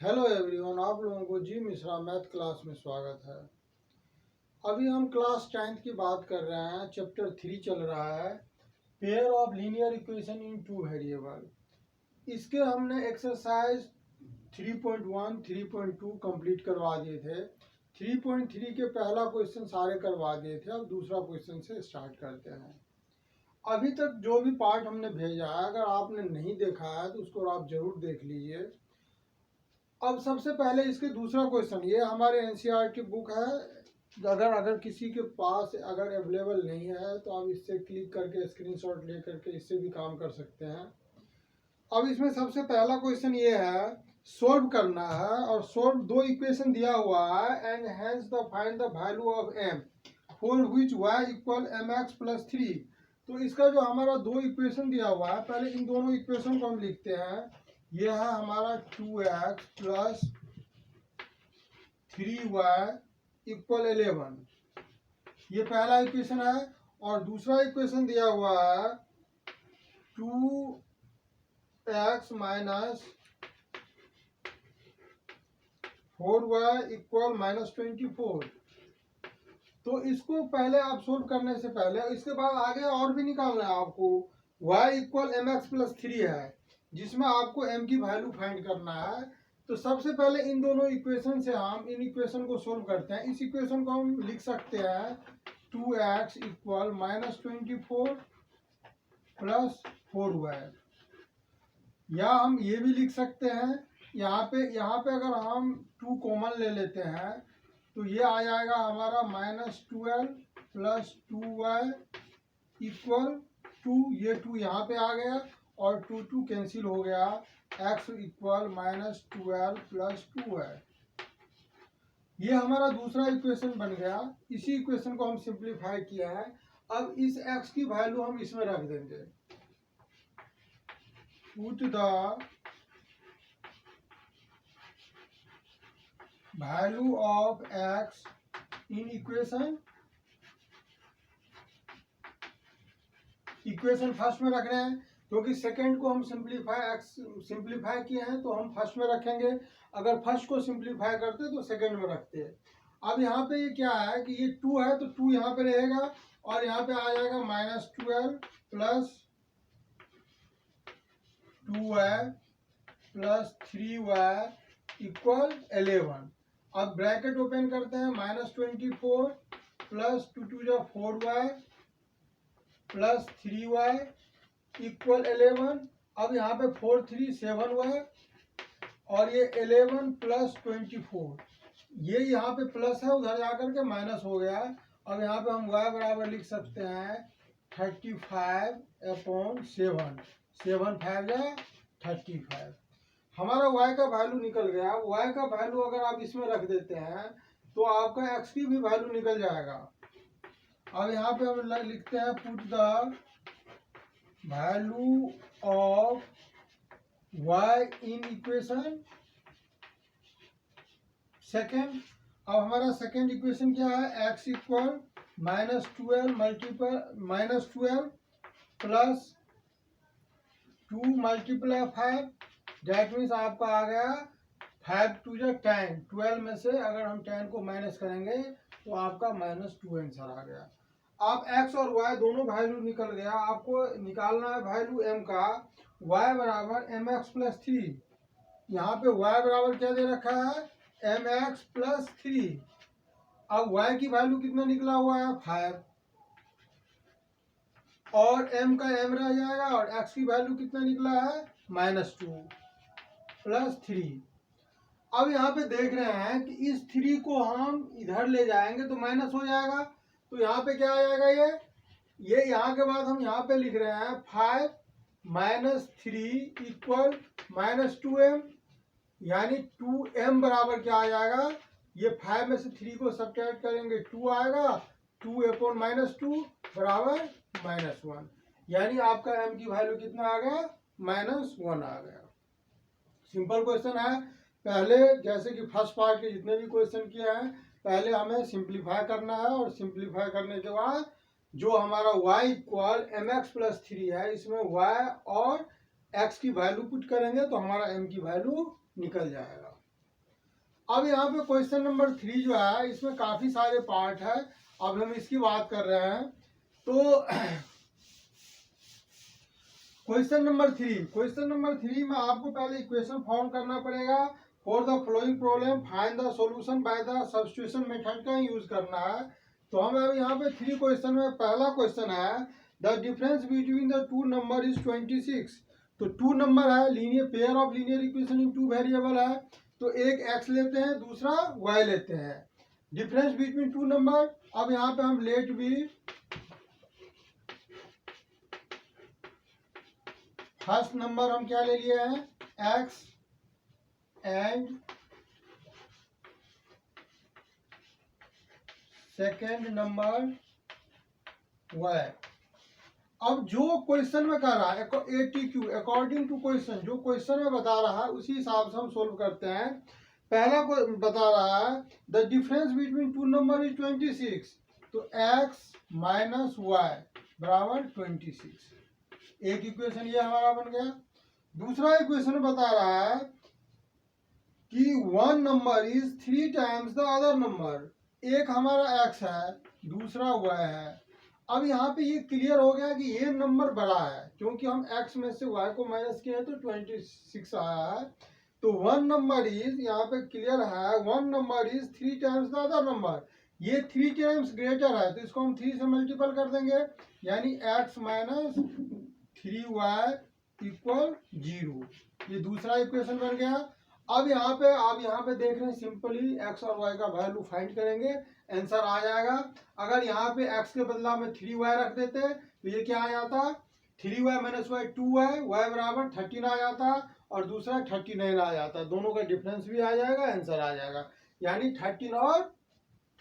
Hello everyone, आप लोगों को जी मिश्रा मैथ क्लास में स्वागत है। अभी हम क्लास 10th की बात कर रहे हैं। चैप्टर 3 चल रहा है, pair of linear equation in two variable. इसके हमने एक्सरसाइज 3.1 3.2 कंप्लीट करवा दिए थे। 3.3 के पहला क्वेश्चन सारे करवा दिए थे। अब दूसरा क्वेश्चन से स्टार्ट करते हैं। अभी तक जो भी पार्ट हमने भेजा है, अगर आपने नहीं देखा है तो उसको आप जरूर देख लीजिए। अब सबसे पहले इसके दूसरा क्वेश्चन, ये हमारे एनसीईआरटी की बुक है। अगर किसी के पास अगर अवेलेबल नहीं है तो आप इससे क्लिक करके स्क्रीनशॉट ले करके इससे भी काम कर सकते हैं। अब इसमें सबसे पहला क्वेश्चन ये है, सोल्व करना है और सोल्व दो इक्वेशन दिया हुआ है and hence the find the value of m for which y equal mx plus 3। तो इसका जो हमारा दो इक्वेशन दिया हुआ है, पहले इन दोनों इक्वेशन को हम लिखते हैं। यह है हमारा 2x प्लस 3y इक्वल 11, ये पहला इक्वेशन है। और दूसरा इक्वेशन दिया हुआ है 2x minus 4y equal minus 24। तो इसको पहले आप सोल्व करने से पहले, इसके बाद आगे और भी निकालना है आपको। y इक्वल mx प्लस 3 है, जिसमें आपको m की वैल्यू फाइंड करना है। तो सबसे पहले इन दोनों इक्वेशन से हम इन इक्वेशन को सोल्व करते हैं। इस इक्वेशन को हम लिख सकते हैं 2x equal minus 24 plus 4y, या हम ये भी लिख सकते हैं। यहाँ पे अगर हम 2 कॉमन ले लेते हैं तो ये आ जाएगा हमारा माइनस 12 प्लस 2y इक्वल 2। ये 2 यहाँ पे आ गया और 2 कैंसिल हो गया। x equal minus 12 plus 2y, ये हमारा दूसरा इक्वेशन बन गया। इसी इक्वेशन को हम सिंप्लीफाई किया है। अब इस x की वैल्यू हम इसमें रख देंगे। Put the value of x in equation first में रख रहे हैं, क्योंकि सेकंड को हम सिंप्लीफाई किए हैं तो हम फर्स्ट में रखेंगे। अगर फर्स्ट को सिंप्लीफाई करते तो सेकंड में रखते हैं। अब यहाँ पे ये क्या है कि ये 2 है तो 2 यहाँ पे रहेगा और यहाँ पे आ जाएगा minus 12 plus 2y plus 3y equal 11। अब ब्रैकेट ओपन करते हैं, minus 24 plus 2 4y plus 3y equal 11। अब यहाँ पे 4 3 7y और ये 11 प्लस 24, ये यहाँ पे प्लस है, उधर जाकर के माइनस हो गया। अब यहाँ पे हम y बराबर लिख सकते हैं 35/7, 7 5 या 35। हमारा y का वैल्यू निकल गया। y का वैल्यू अगर आप इसमें रख देते हैं तो आपका x की भी वैल्यू निकल जाएगा। अब यहाँ पे हम लिखते हैं put the value of y in equation second. अब हमारा सेकेंड इक्वेशन क्या है, x equal minus 12 plus 2 multiply 5, that means आपका आ गया 5 2 10। 12 में से अगर हम 10 को माइनस करेंगे तो आपका माइनस 2 आंसर आ गया। आप x और y दोनों वैल्यू निकल गया। आपको निकालना है वैल्यू m का। y बराबर mx प्लस 3, यहाँ पे y बराबर क्या दे रखा है, mx प्लस 3। अब y की वैल्यू कितना निकला हुआ है, 5, और m का m रह जाएगा और x की वैल्यू कितना निकला है, माइनस 2 प्लस 3। अब यहाँ पे देख रहे हैं कि इस 3 को हम इधर ले जाएंगे तो माइनस हो जाएगा। तो यहाँ पे क्या आ जाएगा, ये यहाँ के बाद हम यहाँ पे लिख रहे हैं 5 माइनस 3 इक्वल माइनस 2m, यानी 2m बराबर क्या आ जाएगा, ये 5 में से 3 को सब्ट्रैक्ट करेंगे 2 आएगा, 2 अपॉन माइनस 2 बराबर माइनस 1, यानी आपका m की वैल्यू कितना आ गया, माइनस 1 आ गया। सिंपल क्वेश्चन है। पहले जैसे कि फर्स्ट पार्ट के जितने भी क्वेश्चन किए हैं, पहले हमें सिंप्लीफाई करना है और सिंप्लीफाई करने के बाद जो हमारा y इक्वल mx प्लस 3 है, इसमें y और x की वैल्यू पुट करेंगे तो हमारा m की वैल्यू निकल जाएगा। अब यहाँ पे क्वेश्चन नंबर 3 जो है इसमें काफी सारे पार्ट है, अब हम इसकी बात कर रहे हैं। तो क्वेश्चन नंबर 3 में आपको पहले इक्वेशन फॉर्म करना पड़ेगा। For the flowing problem find the solution by the substitution method का यूज करना है। तो हम अब यहाँ पे 3 क्वेश्चन में पहला क्वेश्चन है the difference between the two number is 26। तो टू नंबर है, linear pair of linear equation in two variable है, तो एक x लेते हैं दूसरा y लेते हैं। डिफरेंस बिटवीन टू नंबर, अब यहाँ पे हम लेट भी फर्स्ट नंबर हम क्या ले लिए हैं x and second number y। अब जो क्वेश्चन में कर रहा है ATQ अकॉर्डिंग टू क्वेश्चन, जो क्वेश्चन में बता रहा है उसी हिसाब से हम सोल्व करते हैं। पहला को बता रहा है the difference between two number is 26, तो x माइनस वाई बराबर 26। एक इक्वेशन ये हमारा बन गया। दूसरा इक्वेशन बता रहा है कि one number is 3 times the other number, एक हमारा x है दूसरा y है। अब यहाँ पे ये क्लियर हो गया कि ये नंबर बड़ा है, क्योंकि हम x में से y को माइनस किए तो 26 आया है। तो वन नंबर इज, यहाँ पे क्लियर है, one number is 3 times the other number, ये 3 टाइम्स ग्रेटर है, तो इसको हम 3 से मल्टीपल कर देंगे, यानी x माइनस 3y इक्वल 0। ये दूसरा इक्वेशन बन गया। अब यहाँ पे देख रहे हैं, सिंपली x और y का वैल्यू फाइंड करेंगे, आंसर आ जाएगा। अगर यहाँ पे x के बदला में 3y रख देते तो ये क्या आ जाता, 3y minus Y 2y, y बराबर 13 आ जाता, और दूसरा 39 आ जाता, दोनों का डिफरेंस भी आ जाएगा, आंसर आ जाएगा, यानी 13 और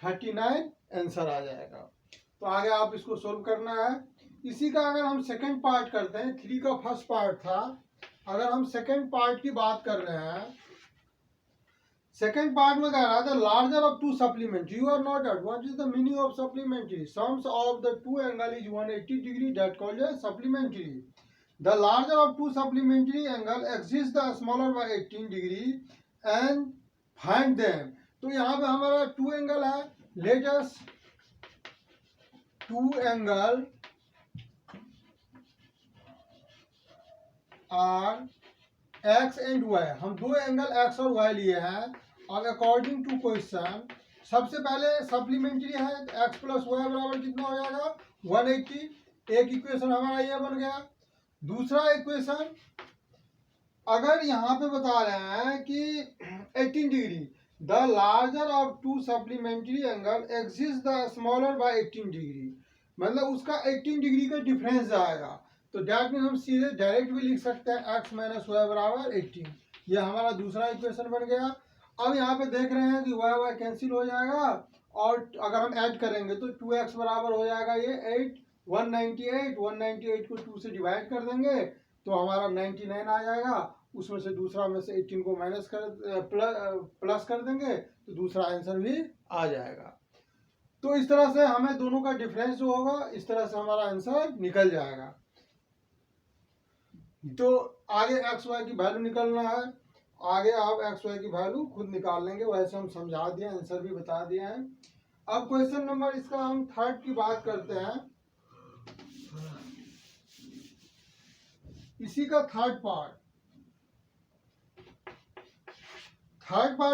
39 आंसर आ जाएगा। तो आगे आप इसको सोल्व करना है। इसी का अगर हम सेकंड पार्ट करते हैं, 3 का फर्स्ट पार्ट था, अगर हम सेकंड पार्ट की बात कर रहे हैं, सेकंड पार्ट में कह रहा था larger of two supplementary, you are not at, what is the meaning of supplementary, sums of the two angle is 180 degree, that called as supplementary. The larger of two supplementary angle exist the smaller by 18 degree and find them. तो यहाँ पे हमारा two angle है, let us two angle are x and y, हम दो angle x और y लिए हैं। और अकॉर्डिंग टू क्वेश्चन सबसे पहले सप्लीमेंट्री है, x प्लस वाई बराबर कितना हो जाएगा 180। एक इक्वेशन हमारा ये बन गया। दूसरा इक्वेशन, अगर यहाँ पे बता रहे हैं कि 18 degree, the larger of two supplementary angle exist the smaller by 18 degree, मतलब उसका 18 डिग्री का डिफरेंस आएगा। तो डैट मीन हम सीधे डायरेक्ट भी लिख सकते हैं x माइनस वाई बराबर 18। ये हमारा दूसरा इक्वेशन बन गया। अब यहाँ पे देख रहे हैं कि y कैंसिल हो जाएगा, और अगर हम ऐड करेंगे तो 2x बराबर हो जाएगा ये 8, 198 को 2 से डिवाइड कर देंगे तो हमारा 99 आ जाएगा। उसमें से दूसरा में से 18 को माइनस कर प्लस कर देंगे तो दूसरा आंसर भी आ जाएगा। तो इस तरह से हमें दोनों का डिफरेंस जो होगा, इस तरह से हमारा आंसर निकल जाएगा। तो आगे एक्स वाई की वैल्यू निकलना है, आगे आप एक्स वाई की वैल्यू खुद निकाल लेंगे, वैसे हम समझा दिए, आंसर भी बता दिए हैं। अब क्वेश्चन नंबर इसका हम थर्ड की बात करते हैं। इसी का थर्ड पार्ट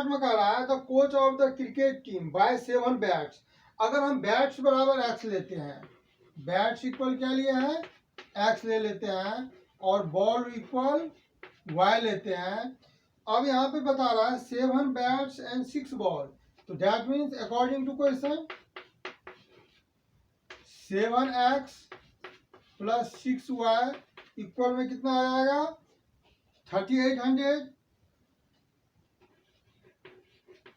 में कह रहा है the coach of the cricket team by 7 bats. अगर हम बैट्स बराबर एक्स लेते हैं, बैट्स इक्वल क्या लिए हैं एक्स ले लेते हैं, और बॉल इक्वल वाई लेते हैं। अब यहाँ पे बता रहा है 7 बैट्स एंड 6 बॉल, तो that means according to question 7x plus 6y equal में कितना आ जाएगा 3800।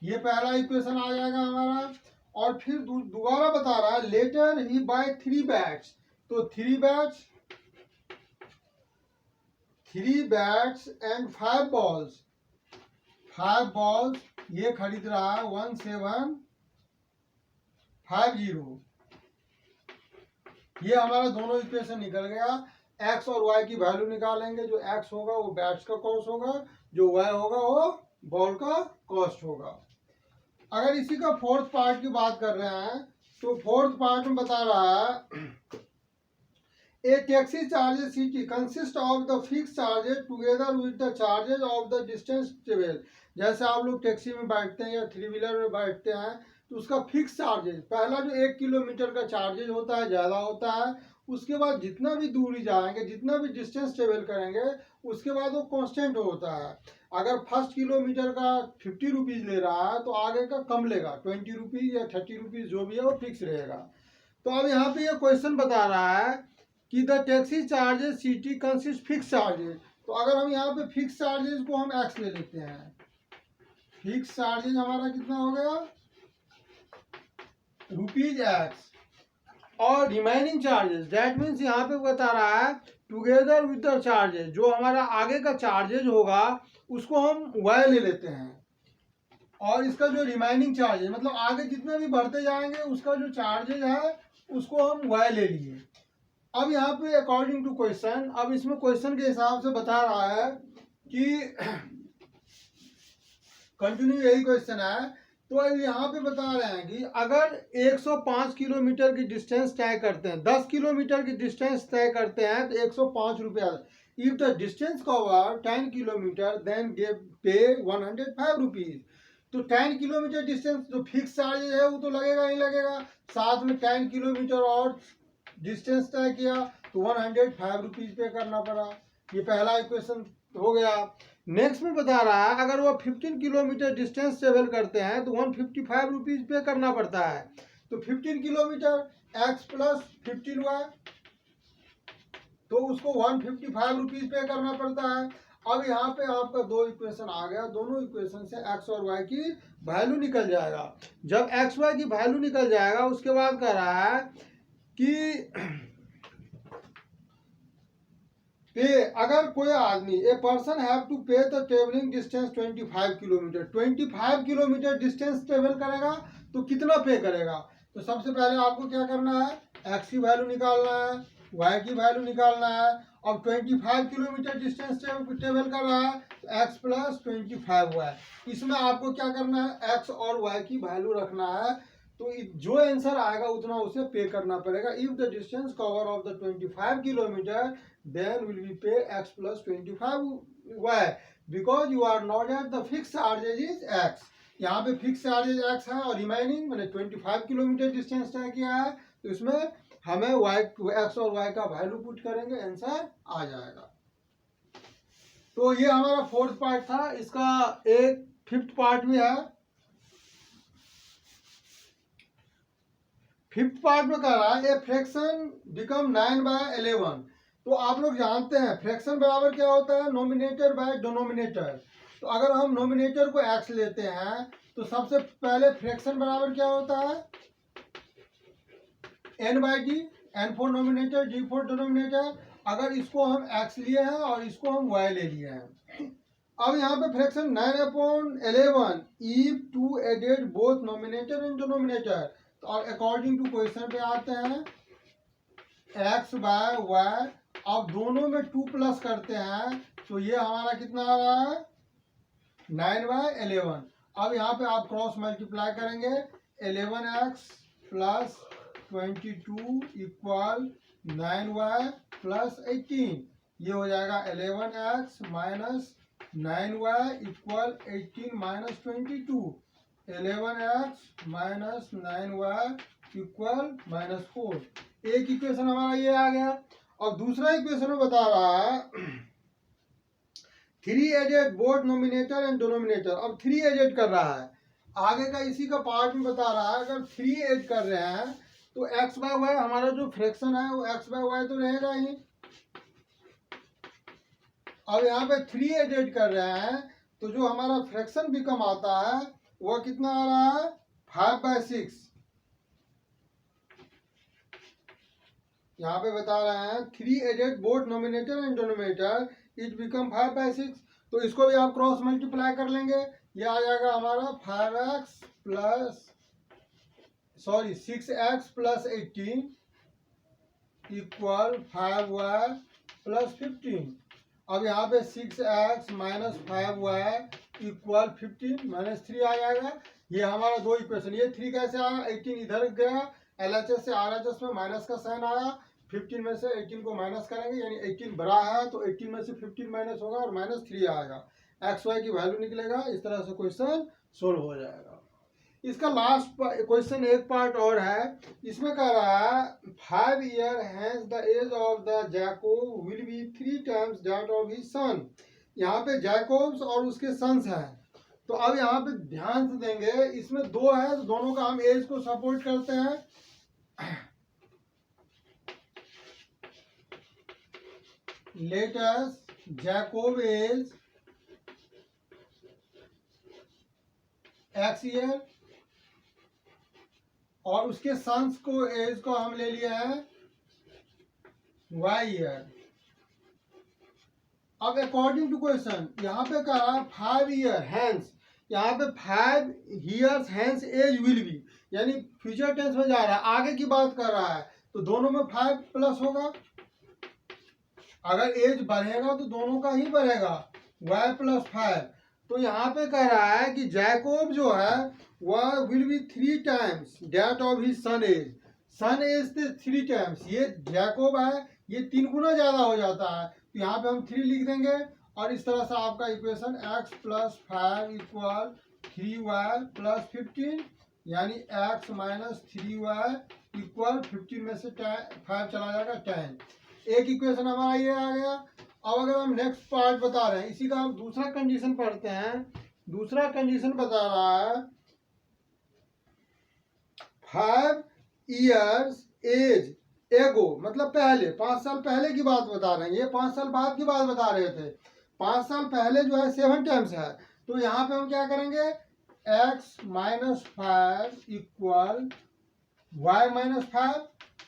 ये पहला इक्वेशन आ जाएगा हमारा। और फिर दोबारा बता रहा है लेटर ही बाय 3 बैट्स, तो 3 बैट्स एंड 5 बॉल्स, 5 बॉल्स ये खरीद रहा है 1750। ये हमारा दोनों इक्वेशन निकल गया। x और y की वैल्यू निकालेंगे, जो x होगा वो बैट्स का कॉस्ट होगा, जो y होगा वो बॉल का कॉस्ट होगा। अगर इसी का फोर्थ पार्ट की बात कर रहे हैं तो फोर्थ पार्ट में बता रहा है A taxi charges CT consist of the fixed charges together with the charges of the distance travel। जैसे आप लोग टैक्सी में बैठते हैं या थ्री व्हीलर में बैठते हैं तो उसका फिक्स चार्जेज, पहला जो 1 किलोमीटर का चार्जेज होता है ज़्यादा होता है, उसके बाद जितना भी दूरी जाएंगे, जितना भी डिस्टेंस ट्रेवल करेंगे, उसके बाद वो कांस्टेंट होता है। अगर फर्स्ट किलोमीटर का 50 रुपीज़ ले रहा है तो आगे का कम लेगा, 20 रुपीज़ या 30 रुपीज़ जो भी है वो फिक्स रहेगा। तो अब यहाँ पे ये क्वेश्चन बता रहा है कि the taxi charges city consist fix charges. तो अगर हम यहाँ पे फिक्स चार्जेस को हम एक्स ले लेते हैं, फिक्स चार्जेस हमारा कितना हो गया रुपीज एक्स, और रिमेनिंग चार्जेस दैट मीन्स यहाँ पे बता रहा है टुगेदर विद द चार्जेस, जो हमारा आगे का चार्जेज होगा उसको हम वाई ले लेते हैं, और इसका जो रिमेनिंग चार्जेज मतलब आगे जितना भी बढ़ते जाएंगे उसका जो चार्जेज है उसको हम वाई ले लिए। अब यहाँ पे अकॉर्डिंग टू क्वेश्चन, अब इसमें क्वेश्चन के हिसाब से बता रहा है कि कंटिन्यू यही क्वेश्चन है। तो अब यहाँ पे बता रहे हैं कि अगर 105 किलोमीटर की डिस्टेंस तय करते हैं, 10 किलोमीटर की डिस्टेंस तय करते हैं तो 105 रुपया। If the distance cover 10 kilometre then pay 105 rupees. तो 10 किलोमीटर डिस्टेंस जो फिक्स चार्जेज है वो तो लगेगा ही लगेगा, साथ में 10 किलोमीटर और डिस्टेंस तय किया तो 105 रुपीज पे करना पड़ा। ये पहला इक्वेशन हो गया। नेक्स्ट में बता रहा है अगर वो 15 किलोमीटर डिस्टेंस ट्रेवल करते हैं तो 155 रुपीज पे करना पड़ता है। तो 15 किलोमीटर एक्स प्लस 15y, तो उसको 155 रुपीज पे करना पड़ता है। अब यहाँ पे आपका दो इक्वेशन आ गया, दोनों इक्वेशन से एक्स और वाई की वैल्यू निकल जाएगा। जब एक्स वाई की वैल्यू निकल जाएगा उसके बाद कह रहा है कि पे अगर कोई आदमी ए पर्सन हैव टू पे the travelling distance 25 kilometre, 25 kilometre distance travel करेगा तो कितना पे करेगा। तो सबसे पहले आपको क्या करना है, एक्स की वैल्यू निकालना है, वाई की वैल्यू निकालना है। अब 25 किलोमीटर डिस्टेंस ट्रेवल कर रहा है तो एक्स प्लस 25 वाई, इसमें आपको क्या करना है एक्स और वाई की वैल्यू रखना है। तो जो आंसर आएगा उतना उसे पे करना पड़ेगा। If the distance cover of the 25 kilometre then will be pay x plus 25 y, because you are not at the fix charges is x. यहाँ पे फिक्स चार्जेज एक्स है और रिमेनिंग मैंने 25 किलोमीटर डिस्टेंस तय किया है, तो इसमें हमें वाई एक्स और वाई का वैल्यू पुट करेंगे, आंसर आ जाएगा। तो ये हमारा फोर्थ पार्ट था, इसका एक फिफ्थ पार्ट भी है। फिफ्थ पार्ट में कह रहा है ए फ्रैक्शन बिकम 9/11। तो आप लोग जानते हैं फ्रैक्शन बराबर क्या होता है, नोमिनेटर बाय डिनोमिनेटर। तो अगर हम नोमिनेटर को एक्स लेते हैं तो सबसे पहले फ्रैक्शन बराबर क्या होता है n/d, n for nominator d for denominator. अगर इसको हम x लिए हैं और इसको हम y ले लिए हैं। अब यहाँ पे fraction 9/11 if two added both numerator and denominator. और अकॉर्डिंग टू क्वेश्चन पे आते हैं एक्स बाय वाई, अब दोनों में 2 प्लस करते हैं तो ये हमारा कितना आ रहा है 9/11। अब यहाँ पे आप क्रॉस मल्टीप्लाई करेंगे 11x plus 22 equal 9y plus 18, ये हो जाएगा 11x minus 9y equal 18 minus 22, 11x minus 9y equal -4। एक इक्वेशन हमारा ये आ गया। और दूसरा इक्वेशन में बता रहा है 3 added both numerator and denominator. अब 3 एडेड कर रहा है, आगे का इसी का पार्ट में बता रहा है अगर 3 ऐड कर रहे हैं तो x बाय वाई हमारा जो फ्रैक्शन है वो x बाय वाई तो रहेगा ही। अब यहाँ पे 3 एडेड कर रहे हैं तो जो हमारा फ्रैक्शन बिकम आता है वह कितना आ रहा है 5/6। यहाँ पे बता रहे हैं 3 added both numerator and denominator it become 5/6। तो इसको भी आप क्रॉस मल्टीप्लाई कर लेंगे, ये आ जाएगा हमारा 6x plus 18 equal 5y plus 15। अब यहाँ पे 6x minus 5y equal 15 minus 3 आ जाएगा। ये हमारा दो इक्वेशन, ये 3 कैसे आया, 18 इधर गया, LHS से RHS में माइनस का साइन आया, 15 में से 18 को माइनस करेंगे, यानी 18 बड़ा है तो 18 में से 15 माइनस होगा और माइनस 3 आएगा, एक्स वाई की वैल्यू निकलेगा। इस तरह से क्वेश्चन सोल्व हो जाएगा। इसका लास्ट क्वेश्चन एक पार्ट और है, इसमें कह रहा है 5 year has the age of the Jacob will be 3 times that of his son. यहाँ पे जैकोब्स और उसके सन्स हैं, तो अब यहाँ पे ध्यान से देंगे, इसमें दो है तो दोनों का हम एज को सपोर्ट करते हैं। Let us Jacob age x year और उसके सन्स को एज को हम ले लिया है वाई ईयर। अब अकॉर्डिंग टू क्वेश्चन यहाँ पे कहा 5 ईयर हैंस, यहाँ पे 5 years hence age will be, यानी फ्यूचर टेंस में जा रहा है, आगे की बात कर रहा है, तो दोनों में 5 प्लस होगा। अगर एज बढ़ेगा तो दोनों का ही बढ़ेगा, y प्लस 5। तो यहाँ पे कह रहा है कि जैकोब जो है वह will be 3 times that of his son age. Son age से 3 टाइम्स, ये जैकोब है, ये 3 गुना ज्यादा हो जाता है, तो यहाँ पे हम 3 लिख देंगे और इस तरह से आपका equation x plus 5 equal 3y plus 15, यानी x माइनस 3y इक्वल 15 में से 5 चला जाएगा 10। एक इक्वेशन हमारा ये आ गया। अब अगर हम नेक्स्ट पार्ट बता रहे हैं, इसी का हम दूसरा कंडीशन पढ़ते हैं। दूसरा कंडीशन बता रहा है 5 ईयर्स एज एगो, मतलब पहले 5 साल पहले की बात बता रहे हैं, ये 5 साल बाद की बात बता रहे थे। 5 साल पहले जो है 7 टाइम्स है, तो यहाँ पे हम क्या करेंगे, x minus 5 equal y minus 5।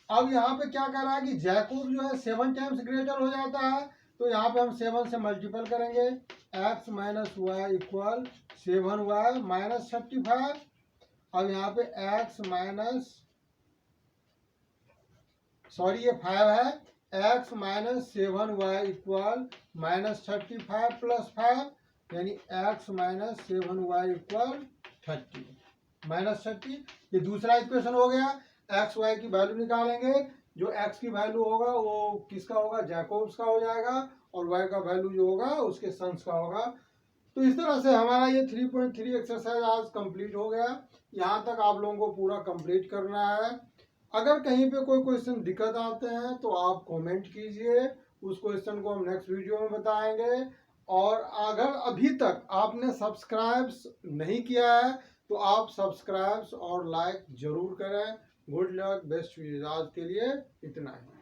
अब यहाँ पे क्या कर रहा है कि जैकोब जो है 7 टाइम्स ग्रेटर हो जाता है, तो यहाँ पे हम 7 से मल्टीपल करेंगे, x minus y equal 7y minus 35। अब यहाँ पे x माइनस ये 5 है, x minus 7y equal minus 35 plus 5, यानी x minus 7y equal 30 minus 30। ये दूसरा इक्वेशन हो गया। एक्स वाई की वैल्यू निकालेंगे, जो x की वैल्यू होगा वो किसका होगा, जैकोब्स का हो जाएगा, और y का वैल्यू जो होगा उसके सन्स का होगा। तो इस तरह से हमारा ये 3.3 एक्सरसाइज आज कंप्लीट हो गया। यहाँ तक आप लोगों को पूरा कंप्लीट करना है। अगर कहीं पे कोई क्वेश्चन दिक्कत आते हैं तो आप कमेंट कीजिए, उस क्वेश्चन को हम नेक्स्ट वीडियो में बताएंगे। और अगर अभी तक आपने सब्सक्राइब नहीं किया है तो आप सब्सक्राइब और लाइक जरूर करें। Good luck, best wishes. आज के लिए इतना ही।